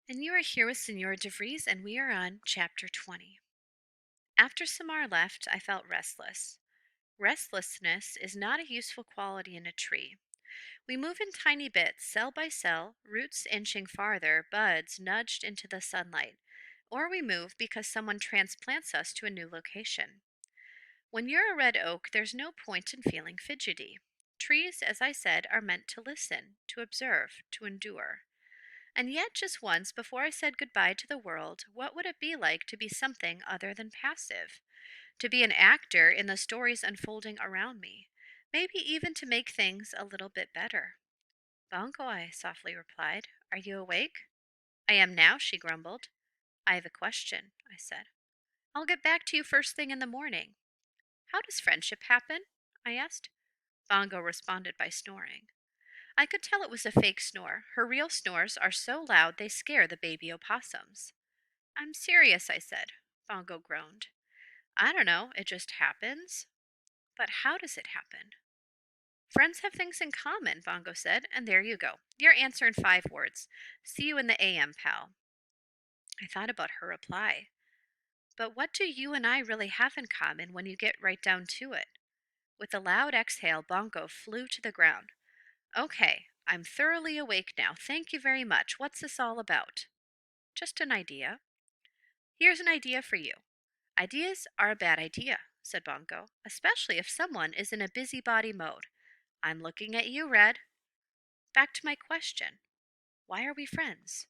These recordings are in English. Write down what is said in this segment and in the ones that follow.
And you are here with Senora DeVries, and we are on chapter 20. After Samar left, I felt restless. Restlessness is not a useful quality in a tree. We move in tiny bits, cell by cell, roots inching farther, buds nudged into the sunlight. Or we move because someone transplants us to a new location. When you're a red oak, there's no point in feeling fidgety. Trees, as I said, are meant to listen, to observe, to endure. And yet, just once before I said goodbye to the world, what would it be like to be something other than passive? To be an actor in the stories unfolding around me? Maybe even to make things a little bit better. Bongo, I softly replied. Are you awake? I am now, she grumbled. I have a question, I said. I'll get back to you first thing in the morning. How does friendship happen? I asked. Bongo responded by snoring. I could tell it was a fake snore. Her real snores are so loud they scare the baby opossums. I'm serious, I said. Bongo groaned. I don't know, it just happens. But how does it happen? Friends have things in common, Bongo said, and there you go. Your answer in 5 words. See you in the AM, pal. I thought about her reply. But what do you and I really have in common when you get right down to it? With a loud exhale, Bongo flew to the ground. Okay, I'm thoroughly awake now. Thank you very much. What's this all about? Just an idea. Here's an idea for you. Ideas are a bad idea, said Bongo, especially if someone is in a busybody mode. I'm looking at you, Red. Back to my question. Why are we friends?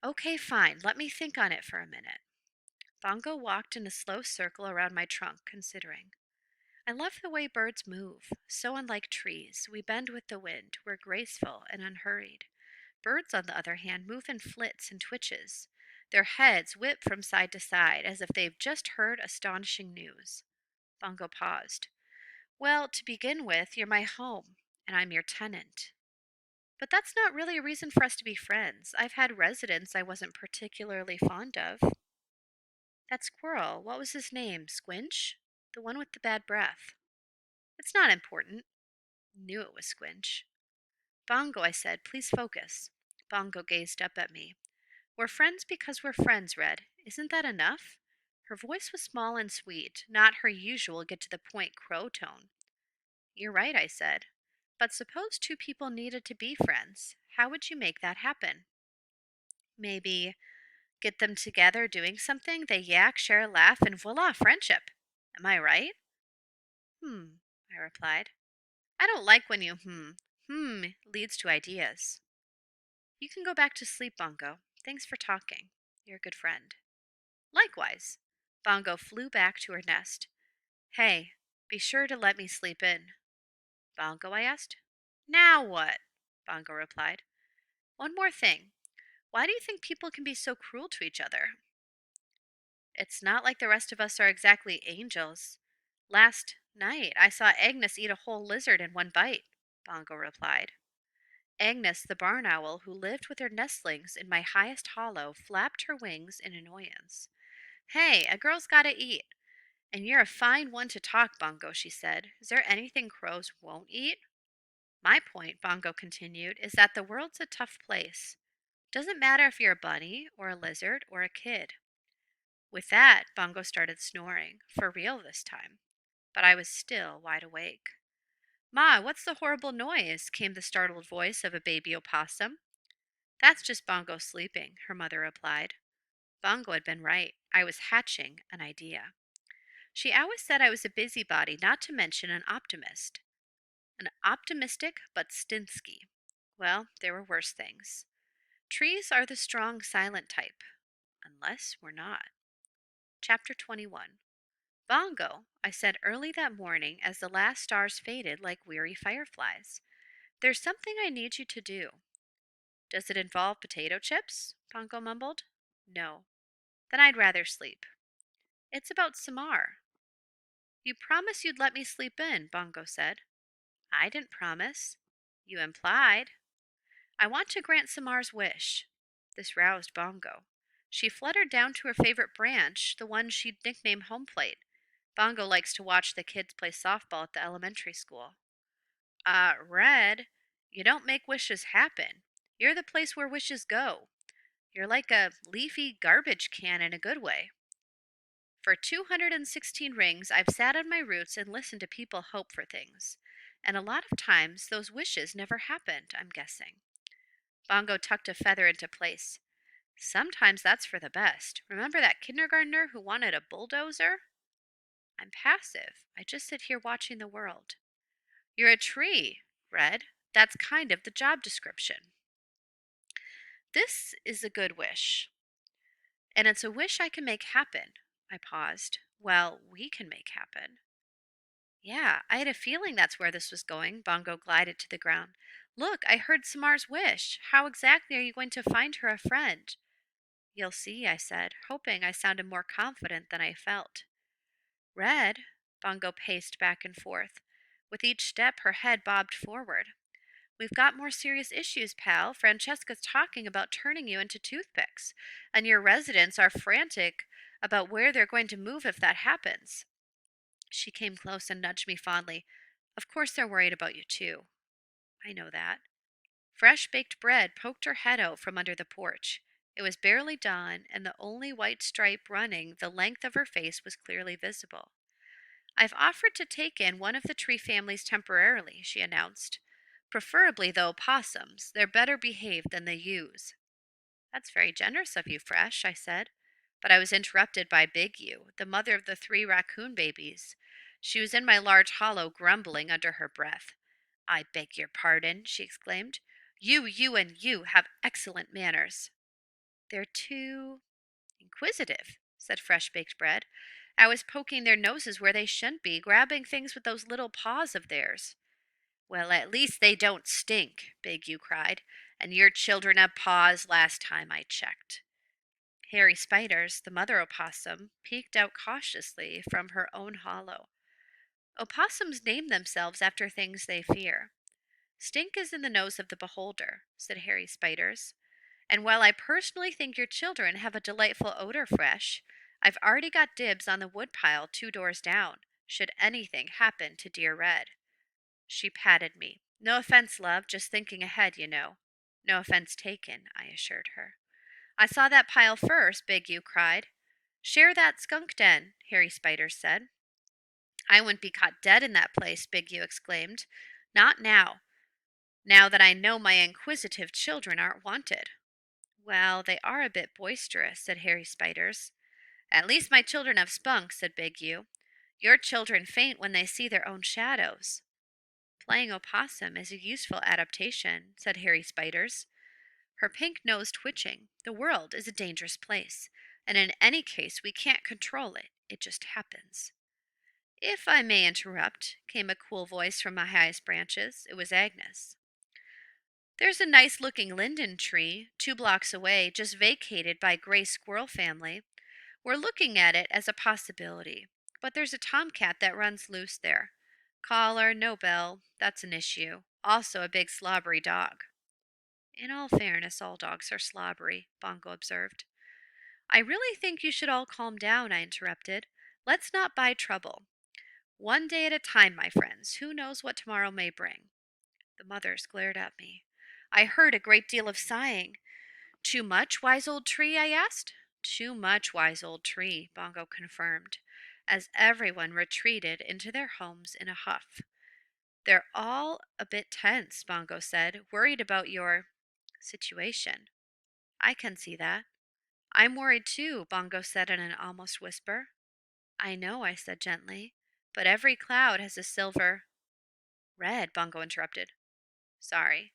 Okay, fine. Let me think on it for a minute. Bongo walked in a slow circle around my trunk, considering. I love the way birds move. So unlike trees, we bend with the wind. We're graceful and unhurried. Birds, on the other hand, move in flits and twitches. Their heads whip from side to side as if they've just heard astonishing news. Bongo paused. Well, to begin with, you're my home, and I'm your tenant. But that's not really a reason for us to be friends. I've had residents I wasn't particularly fond of. That squirrel, what was his name? Squinch? The one with the bad breath. It's not important. Knew it was Squinch. Bongo, I said, please focus. Bongo gazed up at me. We're friends because we're friends, Red. Isn't that enough? Her voice was small and sweet, not her usual get to the point crow tone. You're right, I said. But suppose two people needed to be friends. How would you make that happen? Maybe get them together doing something, they yak, share a laugh, and voila, friendship. Am I right? Hmm, I replied. I don't like when you hmm. Hmm leads to ideas. You can go back to sleep, Bongo. Thanks for talking. You're a good friend. Likewise. Bongo flew back to her nest. Hey, be sure to let me sleep in. Bongo, I asked. Now what? Bongo replied. One more thing. Why do you think people can be so cruel to each other? It's not like the rest of us are exactly angels. Last night I saw Agnes eat a whole lizard in one bite, Bongo replied. Agnes, the barn owl who lived with her nestlings in my highest hollow, flapped her wings in annoyance. Hey, a girl's gotta eat. And you're a fine one to talk, Bongo, she said. Is there anything crows won't eat? My point, Bongo continued, is that the world's a tough place. Doesn't matter if you're a bunny, or a lizard, or a kid. With that, Bongo started snoring, for real this time. But I was still wide awake. Ma, what's the horrible noise? Came the startled voice of a baby opossum. That's just Bongo sleeping, her mother replied. Bongo had been right. I was hatching an idea. She always said I was a busybody, not to mention an optimist. An optimistic but Stinsky. Well, there were worse things. Trees are the strong, silent type. Unless we're not. Chapter 21. Bongo, I said early that morning as the last stars faded like weary fireflies. There's something I need you to do. Does it involve potato chips? Bongo mumbled. No. Then I'd rather sleep. It's about Samar. You promised you'd let me sleep in, Bongo said. I didn't promise. You implied. I want to grant Samar's wish. This roused Bongo. She fluttered down to her favorite branch, the one she'd nicknamed Home Plate. Bongo likes to watch the kids play softball at the elementary school. Red, you don't make wishes happen. You're the place where wishes go. You're like a leafy garbage can in a good way. For 216 rings, I've sat on my roots and listened to people hope for things. And a lot of times, those wishes never happened, I'm guessing. Bongo tucked a feather into place. Sometimes that's for the best. Remember that kindergartner who wanted a bulldozer? I'm passive. I just sit here watching the world. You're a tree, Red. That's kind of the job description. This is a good wish, and it's a wish I can make happen. I paused. Well, we can make happen. Yeah, I had a feeling that's where this was going. Bongo glided to the ground. Look, I heard Samar's wish. How exactly are you going to find her a friend? You'll see, I said, hoping I sounded more confident than I felt. Red, Bongo paced back and forth. With each step, her head bobbed forward. We've got more serious issues, pal. Francesca's talking about turning you into toothpicks, and your residents are frantic about where they're going to move if that happens. She came close and nudged me fondly. Of course they're worried about you, too. I know that. Fresh baked bread poked her head out from under the porch. It was barely dawn, and the only white stripe running the length of her face was clearly visible. I've offered to take in one of the tree families temporarily, she announced. Preferably, though, possums. They're better behaved than the ewes. That's very generous of you, Fresh, I said. But I was interrupted by Big Ewe, the mother of the 3 raccoon babies. She was in my large hollow, grumbling under her breath. I beg your pardon, she exclaimed. You, and you have excellent manners. They're too inquisitive, said Fresh Baked Bread. I was poking their noses where they shouldn't be, grabbing things with those little paws of theirs. Well, at least they don't stink, Big U cried, and your children had paws last time I checked. Harry Spiders, the mother opossum, peeked out cautiously from her own hollow. Opossums name themselves after things they fear. Stink is in the nose of the beholder, said Harry Spiders. And while I personally think your children have a delightful odor, Fresh, I've already got dibs on the woodpile 2 doors down, should anything happen to dear Red. She patted me. No offense, love, just thinking ahead, you know. No offense taken, I assured her. I saw that pile first, Big U cried. Share that skunk den, Harry Spiders said. I wouldn't be caught dead in that place, Big U exclaimed. Not now. Now that I know my inquisitive children aren't wanted. Well, they are a bit boisterous, said Harry Spiders. At least my children have spunk, said Big U. Your children faint when they see their own shadows. Playing opossum is a useful adaptation, said Harry Spiders. Her pink nose twitching. The world is a dangerous place, and in any case we can't control it. It just happens. If I may interrupt, came a cool voice from my highest branches. It was Agnes. There's a nice looking linden tree 2 blocks away, just vacated by Gray Squirrel family. We're looking at it as a possibility, but there's a tomcat that runs loose there. Collar, no bell, that's an issue. Also a big slobbery dog. In all fairness, all dogs are slobbery, Bongo observed. I really think you should all calm down, I interrupted. Let's not buy trouble. One day at a time, my friends. Who knows what tomorrow may bring? The mothers glared at me. I heard a great deal of sighing. Too much, wise old tree? I asked. Too much, wise old tree, Bongo confirmed, as everyone retreated into their homes in a huff. They're all a bit tense, Bongo said, worried about your situation. I can see that. I'm worried too, Bongo said in an almost whisper. I know, I said gently, but every cloud has a silver. Red, Bongo interrupted. Sorry.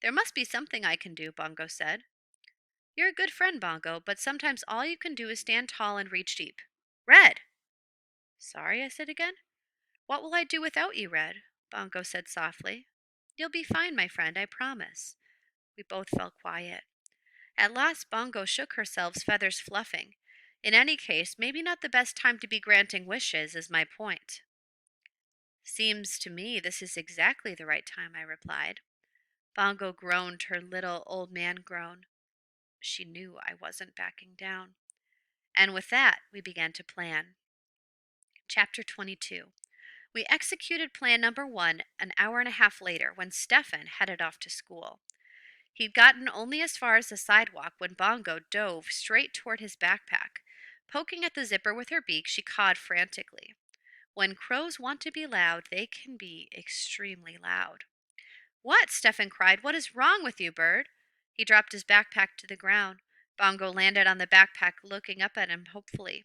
There must be something I can do, Bongo said. You're a good friend, Bongo, but sometimes all you can do is stand tall and reach deep. Red! Sorry, I said again. What will I do without you, Red? Bongo said softly. You'll be fine, my friend, I promise. We both fell quiet. At last Bongo shook herself, feathers fluffing. In any case, maybe not the best time to be granting wishes is my point. Seems to me this is exactly the right time, I replied. Bongo groaned her little old man groan. She knew I wasn't backing down. And with that, we began to plan. Chapter 22. We executed plan number 1 an hour and a half later when Stefan headed off to school. He'd gotten only as far as the sidewalk when Bongo dove straight toward his backpack. Poking at the zipper with her beak, she cawed frantically. When crows want to be loud, they can be extremely loud. What? Stefan cried. What is wrong with you, bird? He dropped his backpack to the ground. Bongo landed on the backpack, looking up at him hopefully.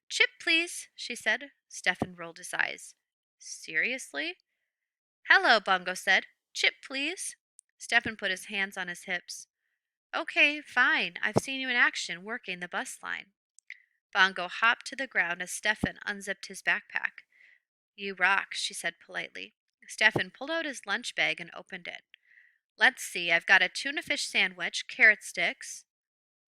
Chip, please, she said. Stefan rolled his eyes. Seriously? Hello, Bongo said. Chip, please. Stefan put his hands on his hips. Okay, fine. I've seen you in action working the bus line. Bongo hopped to the ground as Stefan unzipped his backpack. You rock, she said politely. Stefan pulled out his lunch bag and opened it. Let's see, I've got a tuna fish sandwich, carrot sticks.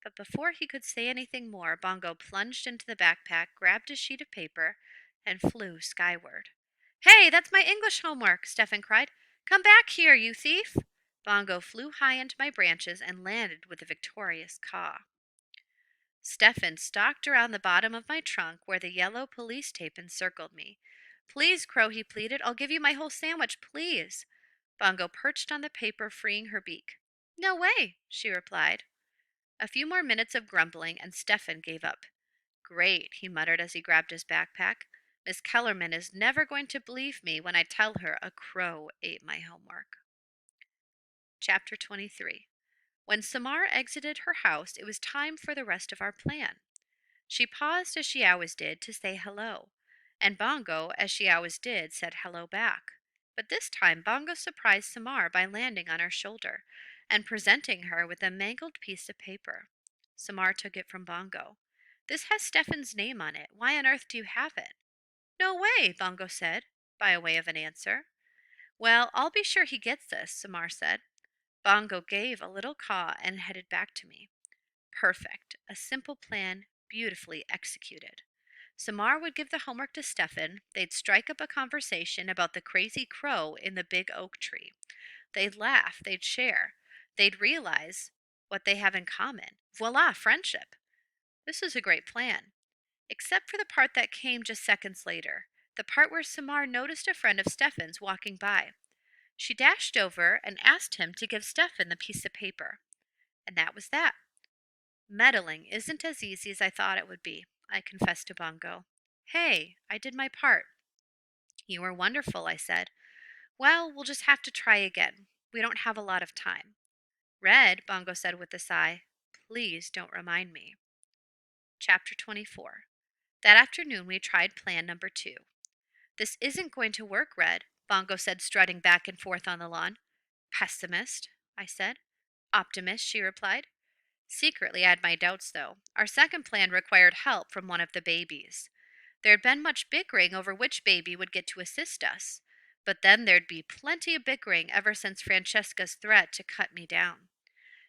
But before he could say anything more, Bongo plunged into the backpack, grabbed a sheet of paper, and flew skyward. Hey, that's my English homework, Stefan cried. Come back here, you thief! Bongo flew high into my branches and landed with a victorious caw. Stefan stalked around the bottom of my trunk where the yellow police tape encircled me. Please, Crow, he pleaded. I'll give you my whole sandwich, please. Bongo perched on the paper, freeing her beak. No way, she replied. A few more minutes of grumbling, and Stefan gave up. Great, he muttered as he grabbed his backpack. Miss Kellerman is never going to believe me when I tell her a crow ate my homework. Chapter 23. When Samar exited her house, it was time for the rest of our plan. She paused, as she always did, to say hello, and Bongo, as she always did, said hello back. But this time Bongo surprised Samar by landing on her shoulder and presenting her with a mangled piece of paper. Samar took it from Bongo. This has Stefan's name on it. Why on earth do you have it? No way, Bongo said, by way of an answer. Well, I'll be sure he gets this, Samar said. Bongo gave a little caw and headed back to me. Perfect. A simple plan, beautifully executed. Samar would give the homework to Stefan. They'd strike up a conversation about the crazy crow in the big oak tree. They'd laugh. They'd share. They'd realize what they have in common. Voila, friendship. This was a great plan. Except for the part that came just seconds later. The part where Samar noticed a friend of Stefan's walking by. She dashed over and asked him to give Stefan the piece of paper. And that was that. Meddling isn't as easy as I thought it would be, I confessed to Bongo. Hey, I did my part. You were wonderful, I said. Well, we'll just have to try again. We don't have a lot of time. Red, Bongo said with a sigh. Please don't remind me. Chapter 24. That afternoon we tried plan number 2. This isn't going to work, Red, Bongo said, strutting back and forth on the lawn. Pessimist, I said. Optimist, she replied. Secretly, I had my doubts, though. Our second plan required help from one of the babies. There had been much bickering over which baby would get to assist us. But then there'd be plenty of bickering ever since Francesca's threat to cut me down.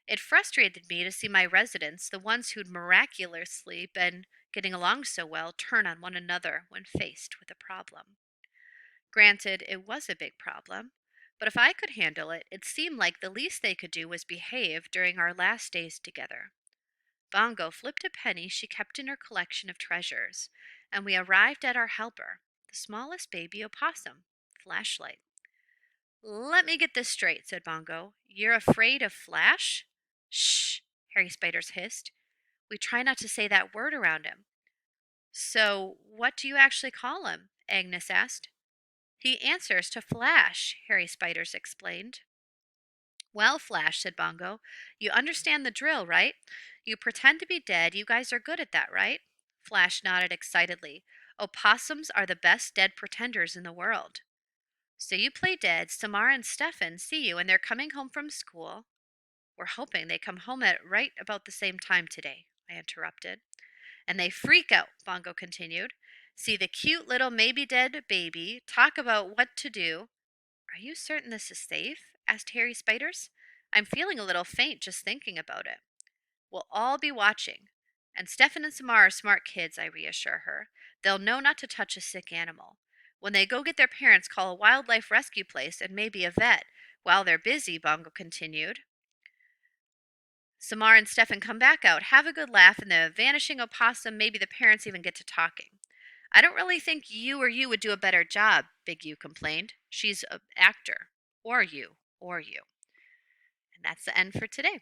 It frustrated me to see my residents, the ones who'd miraculously been getting along so well, turn on one another when faced with a problem. Granted, it was a big problem, but if I could handle it, it seemed like the least they could do was behave during our last days together. Bongo flipped a penny she kept in her collection of treasures, and we arrived at our helper, the smallest baby opossum, Flashlight. Let me get this straight, said Bongo. You're afraid of Flash? Shh, Harry Spiders hissed. We try not to say that word around him. So, what do you actually call him? Agnes asked. He answers to Flash, Harry Spiders explained. Well, Flash, said Bongo, you understand the drill, right? You pretend to be dead. You guys are good at that, right? Flash nodded excitedly. Opossums are the best dead pretenders in the world. So you play dead, Samar and Stefan see you, and they're coming home from school. We're hoping they come home at right about the same time today, I interrupted. And they freak out, Bongo continued. See the cute little maybe dead baby, talk about what to do. Are you certain this is safe? Asked Harry Spiders. I'm feeling a little faint just thinking about it. We'll all be watching. And Stefan and Samar are smart kids, I reassure her. They'll know not to touch a sick animal. When they go get their parents, call a wildlife rescue place and maybe a vet. While they're busy, Bongo continued. Samar and Stefan come back out, have a good laugh, and the vanishing opossum, maybe the parents even get to talking. I don't really think you would do a better job, Big U complained. She's an actor. Or you. And That's the end for today.